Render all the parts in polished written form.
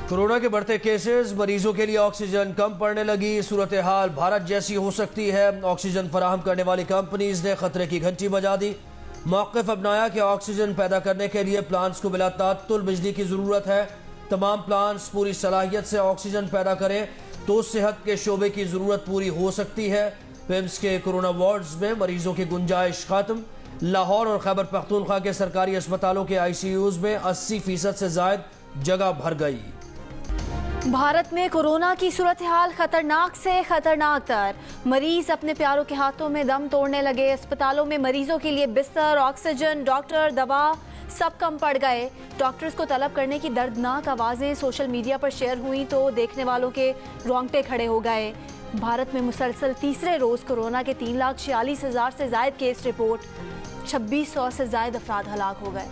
Corona के बढ़ते cases, मरीजों के लिए ऑक्सीजन कम पड़ने लगी। सूरत हाल भारत जैसी हो सकती है। ऑक्सीजन फराहम करने वाली कंपनीज ने खतरे की घंटी बजा दी। मौक़िफ़ अपनाया कि ऑक्सीजन पैदा करने के लिए प्लांट्स को बिला तात्तुल बिजली की ज़रूरत है। तमाम प्लांट्स पूरी सलाहियत से ऑक्सीजन पैदा करें तो सेहत के शोबे की ज़रूरत पूरी हो सकती है। पिम्स के कोरोना वार्ड्स में मरीजों की गुंजाइश खत्म। लाहौर और खैबर पख्तूनख्वा के सरकारी अस्पतालों के ICUs में 80% से ज़ायद जगह भर गई। भारत में कोरोना की सूरत हाल खतरनाक से खतरनाक तर। मरीज अपने प्यारों के हाथों में दम तोड़ने लगे। अस्पतालों में मरीजों के लिए बिस्तर, ऑक्सीजन, डॉक्टर, दवा सब कम पड़ गए। डॉक्टर्स को तलब करने की दर्दनाक आवाज़ें सोशल मीडिया पर शेयर हुई तो देखने वालों के रोंगटे खड़े हो गए। भारत में मुसलसल तीसरे रोज़ कोरोना के 3,46,000 से ज़ायद केस रिपोर्ट। 2600 से ज़ायद अफराद हलाक हो गए।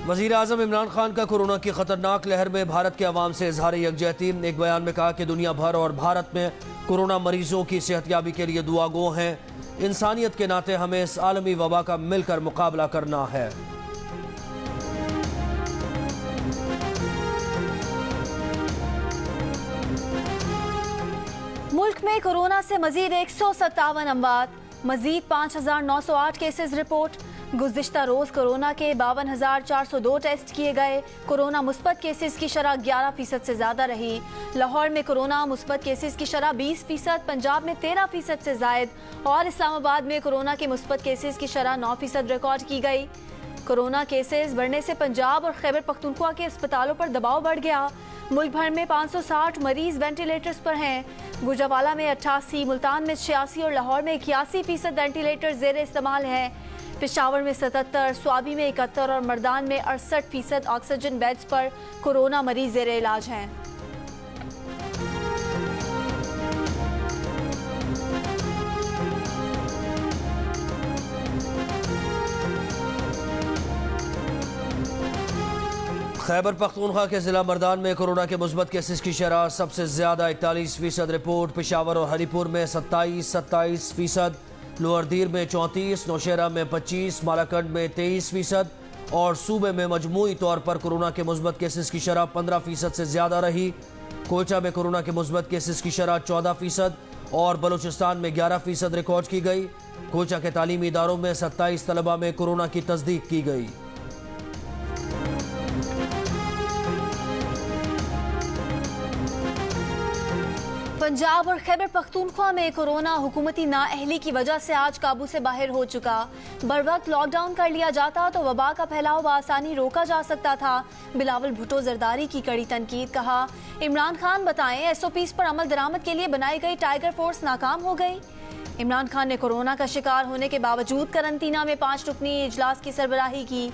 वज़ीर आज़म इमरान खान का कोरोना की खतरनाक लहर में भारत के अवाम से इजहार यकजहती। एक बयान में कहा कि दुनिया भर और भारत में कोरोना मरीजों की सेहतयाबी के लिए दुआ गो हैं। इंसानियत के नाते हमें इस आलमी वबा का मिलकर मुकाबला करना है। मुल्क में कोरोना से मजीद 157 अमवात, मजीद 5,908 केसेस रिपोर्ट। गुज़िश्ता रोज़ कोरोना के 52,402 टेस्ट किए गए। कोरोना मुस्बत केसेस की शरह 11% से ज़्यादा रही। लाहौर में कोरोना मुस्बत केसेस की शरह 20%, पंजाब में 13% से ज़ायद और इस्लामाबाद में कोरोना के मुस्बत केसेस की शरह 9% रिकॉर्ड की गई। कोरोना केसेस बढ़ने से पंजाब और खैबर पख्तूनख्वा के अस्पतालों पर दबाव बढ़ गया। मुल्क भर में 560 मरीज वेंटिलेटर्स पर हैं। गुजरावाला में 88, मुल्तान में 86 और लाहौर में 81% वेंटिलेटर ज़ेर इस्तेमाल हैं। पेशावर में 77, स्वाबी में 71 और मर्दान में 68% ऑक्सीजन बेड्स पर कोरोना मरीज ज़ेर इलाज हैं। खैबर पख्तूनख्वा के ज़िला मर्दान में कोरोना के मुस्बत केसेस की शरह सबसे ज़्यादा 41% रिपोर्ट। पेशावर और हरीपुर में 27% लोअर दीर में 34, नौशहरा में 25, मालाकंड में 23% और सूबे में मजमूई तौर पर कोरोना के मुस्बत केसेस की शरह 15% से ज़्यादा रही। कोयटा में कोरोना के मुस्बत केसेस की शरह 14% और बलूचिस्तान में 11% रिकॉर्ड की गई। कोयटा के तालीमी इदारों में 27 तलबा में कोरोना की तस्दीक की गई। पंजाब और खैबर पख्तूनख्वा में कोरोना हुकूमती नाअहली की वजह से आज काबू से बाहर हो चुका। बर वक्त लॉकडाउन कर लिया जाता तो वबा का फैलाव बआसानी रोका जा सकता था। बिलावल भुट्टो जरदारी की कड़ी तनकीद। कहा, इमरान खान बताएं SOPs पर अमल दरामद के लिए बनाई गई टाइगर फोर्स नाकाम हो गई। इमरान खान ने कोरोना का शिकार होने के बावजूद करंतना में 5 रुकनी इजलास की सरबराही की।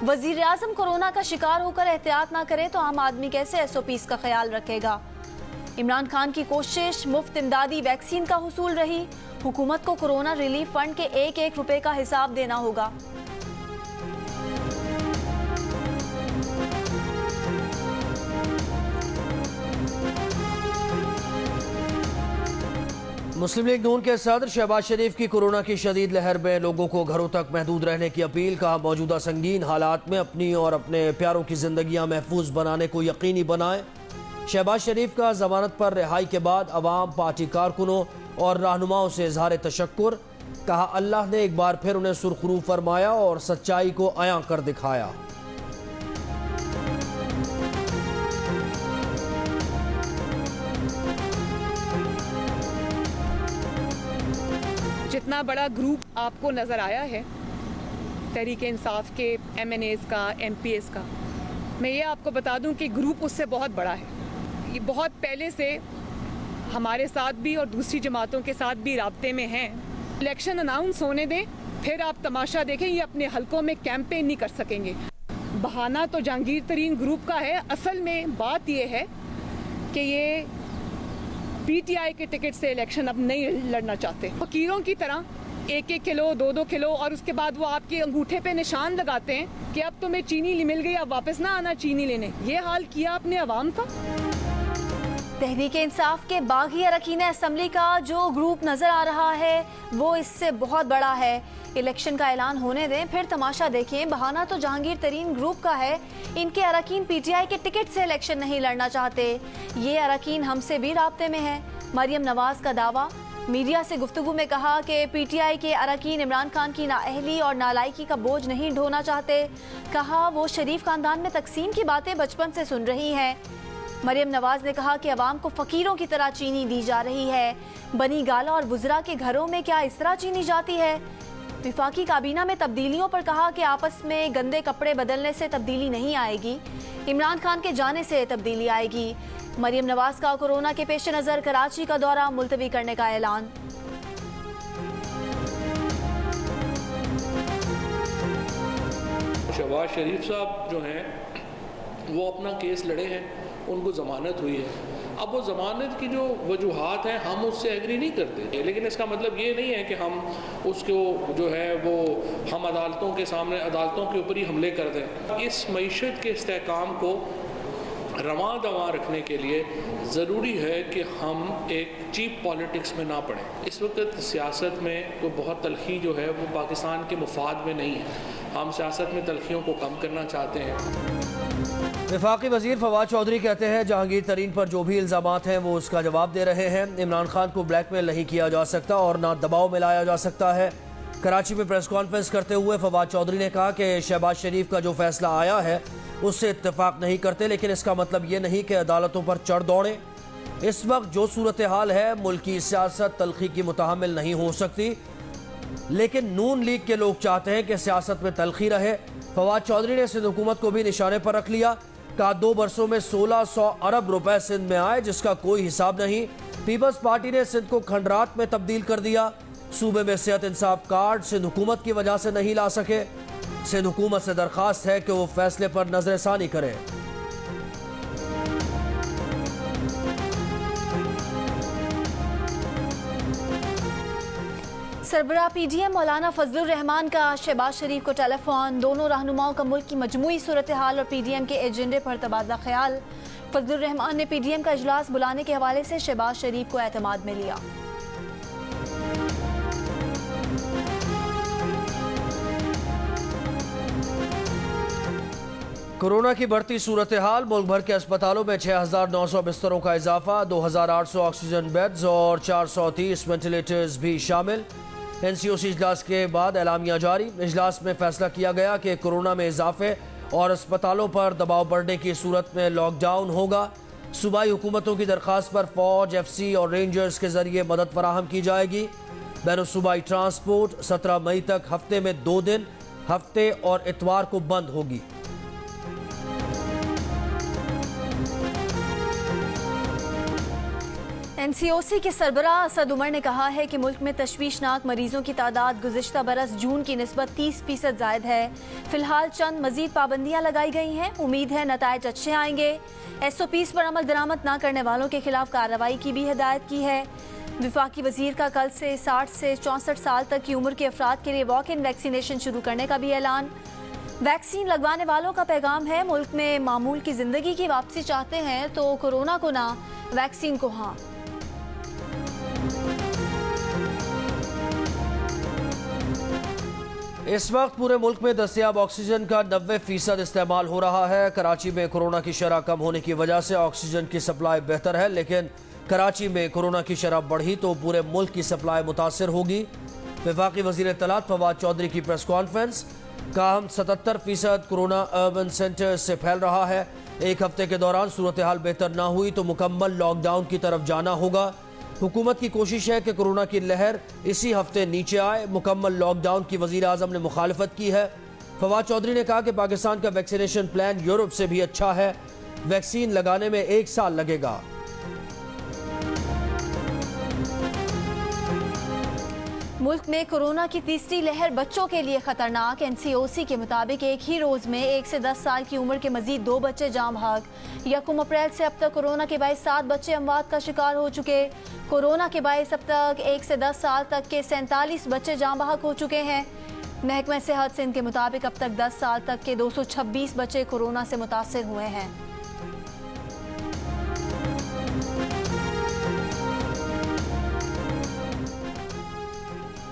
वजीर आजम कोरोना का शिकार होकर एहतियात ना करे तो आम आदमी कैसे SOPs का ख्याल रखेगा। इमरान खान की कोशिश मुफ्त इमदादी वैक्सीन का हुसूल रही। हुकूमत को कोरोना रिलीफ फंड के 1-1 रुपए का हिसाब देना होगा। मुस्लिम लीग नून के सदर शहबाज शरीफ की कोरोना की शदीद लहर में लोगों को घरों तक महदूद रहने की अपील। कहा, मौजूदा संगीन हालात में अपनी और अपने प्यारों की जिंदगियां महफूज बनाने को यकीनी बनाएं। शहबाज शरीफ का जमानत पर रिहाई के बाद अवाम, पार्टी कारकुनों और रहनुमाओं से इजहार तशक्कुर। कहा, अल्लाह ने एक बार फिर उन्हें सुरखरू फरमाया और सच्चाई को अयां कर दिखाया। जितना बड़ा ग्रुप आपको नज़र आया है तहरीक इंसाफ के MNAs का, MPs का, मैं ये आपको बता दूं कि ग्रुप उससे बहुत बड़ा है। ये बहुत पहले से हमारे साथ भी और दूसरी जमातों के साथ भी राब्ते में हैं। इलेक्शन अनाउंस होने दें, फिर आप तमाशा देखें, ये अपने हलकों में कैंपेन नहीं कर सकेंगे। बहाना तो जहांगीर तरीन ग्रुप का है। असल में बात ये है कि ये PTI के टिकट से इलेक्शन अब नहीं लड़ना चाहते। फकीरों की तरह 1-1 किलो, 2-2 किलो और उसके बाद वो आपके अंगूठे पे निशान लगाते हैं कि अब तुम्हें चीनी मिल गई, अब वापस ना आना चीनी लेने। ये हाल किया अपने अवाम का। तहरीक इंसाफ के बागी अरकान असम्बली का जो ग्रुप नजर आ रहा है वो इससे बहुत बड़ा है। इलेक्शन का ऐलान होने दें फिर तमाशा देखें। बहाना तो जहांगीर तरीन ग्रुप का है। इनके अरकान पीटीआई के टिकट से इलेक्शन नहीं लड़ना चाहते। ये अरकान हमसे भी राब्ते में है। मरियम नवाज का दावा। मीडिया से गुफ्तगू में कहा कि पीटीआई के अरकान इमरान खान की नाअहली और नालायकी का बोझ नहीं ढोना चाहते। कहा वो शरीफ खानदान में तकसीम की बातें बचपन से सुन रही हैं। मरियम नवाज ने कहा कि अवाम को फकीरों की तरह चीनी दी जा रही है। बनी गाला और वुज़रा के घरों में क्या इस तरह चीनी जाती है। विफाकी काबीना में तब्दीलियों पर कहा कि आपस में गंदे कपड़े बदलने से तब्दीली नहीं आएगी, इमरान खान के जाने से तब्दीली आएगी। मरियम नवाज का कोरोना के पेश नज़र कराची का दौरा मुलतवी करने का ऐलान। शहबाज शरीफ साहब जो हैं वो अपना केस लड़े हैं, उनको ज़मानत हुई है। अब वो ज़मानत की जो वजूहात हैं हम उससे एग्री नहीं करते, लेकिन इसका मतलब ये नहीं है कि हम उसको जो है वो हम अदालतों के सामने अदालतों के ऊपर ही हमले कर दें। इस मईशत के इस्तेहकाम को रवां दवां रखने के लिए ज़रूरी है कि हम एक चीप पॉलिटिक्स में ना पड़ें। इस वक्त सियासत में तो बहुत तलखी जो है वो पाकिस्तान के मुफाद में नहीं है। हम सियासत में तलखियों को कम करना चाहते हैं। वफाकी वजीर फवाद चौधरी कहते हैं जहांगीर तरीन पर जो भी इल्ज़ामात हैं वो उसका जवाब दे रहे हैं। इमरान खान को ब्लैकमेल नहीं किया जा सकता और ना दबाव में लाया जा सकता है। कराची में प्रेस कॉन्फ्रेंस करते हुए फवाद चौधरी ने कहा कि शहबाज शरीफ का जो फैसला आया है उससे इत्तेफाक नहीं करते, लेकिन इसका मतलब ये नहीं कि अदालतों पर चढ़ दौड़े। इस वक्त जो सूरत हाल है मुल्क की सियासत तलखी की मुतहम्मिल नहीं हो सकती, लेकिन नून लीग के लोग चाहते हैं कि सियासत में तलखी रहे। फवाद चौधरी ने सिंध हुकूमत को भी निशाने पर रख लिया। कहा 2 बरसों में 1600 अरब रुपए सिंध में आए जिसका कोई हिसाब नहीं। पीपल्स पार्टी ने सिंध को खंडरात में तब्दील कर दिया। सूबे में सेहत इंसाफ कार्ड सिंध हुकूमत की वजह से नहीं ला सके। सिंध हुकूमत से दरखास्त है कि वो फैसले पर नजरसानी करे। सरबराह पीडीएम मौलाना फजलुर रहमान का शहबाज शरीफ को टेलीफोन। दोनों रहनुमाओं का मुल्क की मजमूई सूरत हाल और पीडीएम के एजेंडे पर तबादला ख्याल। फजलुर रहमान ने पीडीएम का इजलास बुलाने के हवाले से शहबाज शरीफ को एतमाद में लिया। कोरोना की बढ़ती सूरत हाल। मुल्क भर के अस्पतालों में 6900 बिस्तरों का इजाफा, 2800 ऑक्सीजन बेड्स और 430 वेंटिलेटर्स भी शामिल। एनसीओसी इजलास के बाद एलामिया जारी। इजलास में फैसला किया गया कि कोरोना में इजाफे और अस्पतालों पर दबाव बढ़ने की सूरत में लॉकडाउन होगा। सूबाई हुकूमतों की दरख्वास्त पर फौज, एफसी और रेंजर्स के जरिए मदद फराहम की जाएगी। बैन सूबाई ट्रांसपोर्ट 17 मई तक हफ्ते में 2 दिन हफ्ते और इतवार को बंद होगी। एनसीओसी के सरबराह असद उमर ने कहा है कि मुल्क में तशवीशनाक मरीजों की तादाद गुज़िश्ता बरस जून की निस्बत 30% ज़ायद है। फिलहाल चंद मजीद पाबंदियाँ लगाई गई हैं। उम्मीद है नताइज अच्छे आएंगे। SOPs पर अमल दरामद न करने वालों के खिलाफ कार्रवाई की भी हिदायत की है। विफाकी वजीर का कल से 60 से 64 साल तक की उम्र के अफराद के लिए वॉक इन वैक्सीनेशन शुरू करने का भी ऐलान। वैक्सीन लगवाने वालों का पैगाम है मुल्क में मामूल की जिंदगी की वापसी चाहते हैं तो कोरोना को ना, वैक्सीन को हाँ। इस वक्त पूरे मुल्क में दस्तयाब ऑक्सीजन का 90% इस्तेमाल हो रहा है। कराची में कोरोना की शरह कम होने की वजह से ऑक्सीजन की सप्लाई बेहतर है, लेकिन कराची में कोरोना की शरह बढ़ी तो पूरे मुल्क की सप्लाई मुतासर होगी। वफाकी वज़ीर इत्तलात फवाद चौधरी की प्रेस कॉन्फ्रेंस। कहा हम 77% कोरोना अर्बन सेंटर से फैल रहा है। एक हफ्ते के दौरान सूरत हाल बेहतर ना हुई तो मुकम्मल लॉकडाउन की तरफ जाना होगा। हुकूमत की कोशिश है कि कोरोना की लहर इसी हफ्ते नीचे आए। मुकम्मल लॉकडाउन की वज़ीर आज़म ने मुखालफत की है। फवाद चौधरी ने कहा कि पाकिस्तान का वैक्सीनेशन प्लान यूरोप से भी अच्छा है। वैक्सीन लगाने में 1 साल लगेगा। मुल्क में कोरोना की तीसरी लहर बच्चों के लिए खतरनाक। एनसीओसी के मुताबिक एक ही रोज में 1 से 10 साल की उम्र के मजीद 2 बच्चे जाँ बहक। 1 अप्रैल से अब तक कोरोना के बायस 7 बच्चे अमवात का शिकार हो चुके। कोरोना के बायस अब तक 1 से 10 साल तक के 47 बच्चे जाँ बहक हो चुके हैं। महकमा सेहत सिंध के मुताबिक अब तक 10 साल तक के 226 बच्चे कोरोना से मुतासर हुए हैं।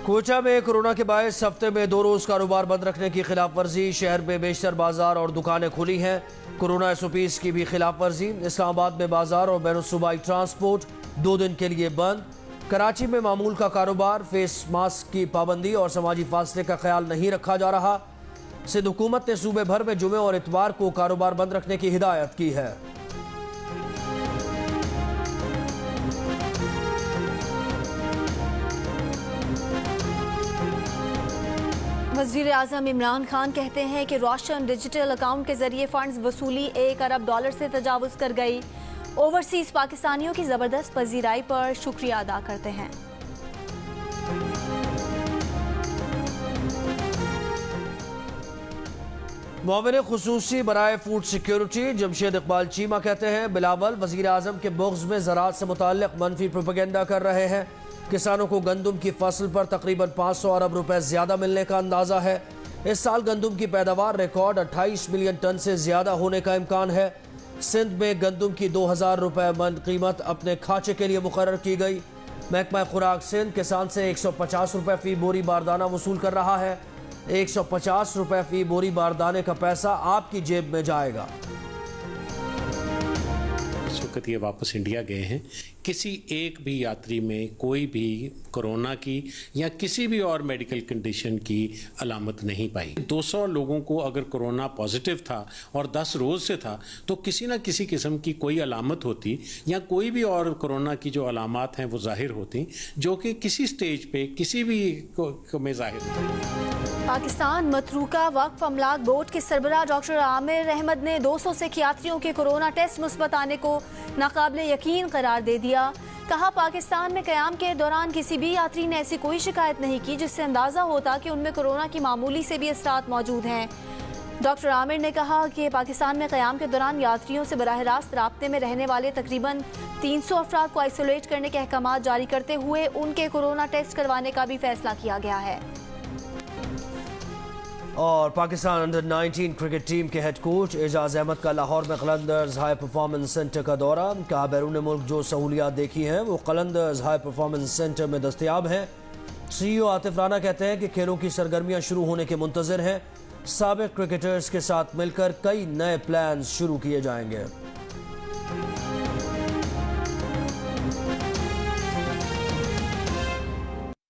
कोचा में कोरोना के बायस हफ्ते में 2 रोज कारोबार बंद रखने की खिलाफ वर्जी। शहर में बेशतर बाजार और दुकानें खुली हैं। कोरोना SOPs की भी खिलाफ वर्जी। इस्लामाबाद में बाजार और बैनुल सूबाई ट्रांसपोर्ट 2 दिन के लिए बंद। कराची में मामूल का कारोबार, फेस मास्क की पाबंदी और समाजी फासले का ख्याल नहीं रखा जा रहा। सिंध हुकूमत ने सूबे भर में जुमे और इतवार को कारोबार बंद रखने की हिदायत की है। वज़ीर आज़म इमरान खान कहते हैं कि रोशन डिजिटल अकाउंट के जरिए फंड्स वसूली $1 अरब से तजावुज़ कर गई। ओवरसीज पाकिस्तानियों की ज़बरदस्त पजीराई पर शुक्रिया अदा करते हैं। मुआविन खुसूसी बराए फूड सिक्योरिटी जमशेद इकबाल चीमा कहते हैं बिलावल वज़ीर आज़म के बुग़्ज़ में ज़राअत से मुताल्लिक़ मनफी प्रोपेगेंडा कर रहे हैं। किसानों को गंदम की फसल पर तकरीबन 500 अरब रुपए ज़्यादा मिलने का अंदाज़ा है। इस साल गंदम की पैदावार रिकॉर्ड 28 मिलियन टन से ज़्यादा होने का इम्कान है। सिंध में गंदम की 2000 रुपए मन कीमत अपने खाचे के लिए मुकर्रर की गई। महकमा खुराक सिंध किसान से 150 रुपए फ़ी बोरी बारदाना वसूल कर रहा है। 150 रुपए फ़ी बोरी बारदाने का पैसा आपकी जेब में जाएगा। इस वक्त ये वापस इंडिया गए हैं। किसी एक भी यात्री में कोई भी कोरोना की या किसी भी और मेडिकल कंडीशन की अलामत नहीं पाई। 200 लोगों को अगर कोरोना पॉजिटिव था और 10 रोज़ से था तो किसी न किसी किस्म की कोई अलामत होती या कोई भी और कोरोना की जो अलामात हैं वो जाहिर होती, जो कि किसी स्टेज पे किसी भी में जाहिर होती। पाकिस्तान मतरूका वक्फ अमलाक बोर्ड के सरबराह डॉक्टर आमिर अहमद ने 200 सिख यात्रियों के कोरोना टेस्ट मुस्बत आने को नाकाबिले यकीन करार दे दिया। कहा पाकिस्तान में क़याम के दौरान किसी भी यात्री ने ऐसी कोई शिकायत नहीं की जिससे अंदाज़ा होता कि उनमें कोरोना की मामूली से भी असरात मौजूद हैं। डॉक्टर आमिर ने कहा कि पाकिस्तान में क़याम के दौरान यात्रियों से बराह रास्त राब्ते में रहने वाले तकरीबन 300 अफराद को आइसोलेट करने के अहकाम जारी करते हुए उनके कोरोना टेस्ट करवाने का भी फैसला किया गया है। और पाकिस्तान अंडर 19 क्रिकेट टीम के हेड कोच एजाज अहमद का लाहौर में कलंदर्स हाई परफॉर्मेंस सेंटर का दौरा। कहा बैरून मुल्क जो सहूलियात देखी हैं वो कलंदर्स हाई परफॉर्मेंस सेंटर में दस्तयाब हैं। CEO आतिफ राना कहते हैं कि खेलों की सरगर्मियां शुरू होने के मुंतज़िर हैं। साबिक क्रिकेटर्स के साथ मिलकर कई नए प्लान शुरू किए जाएंगे।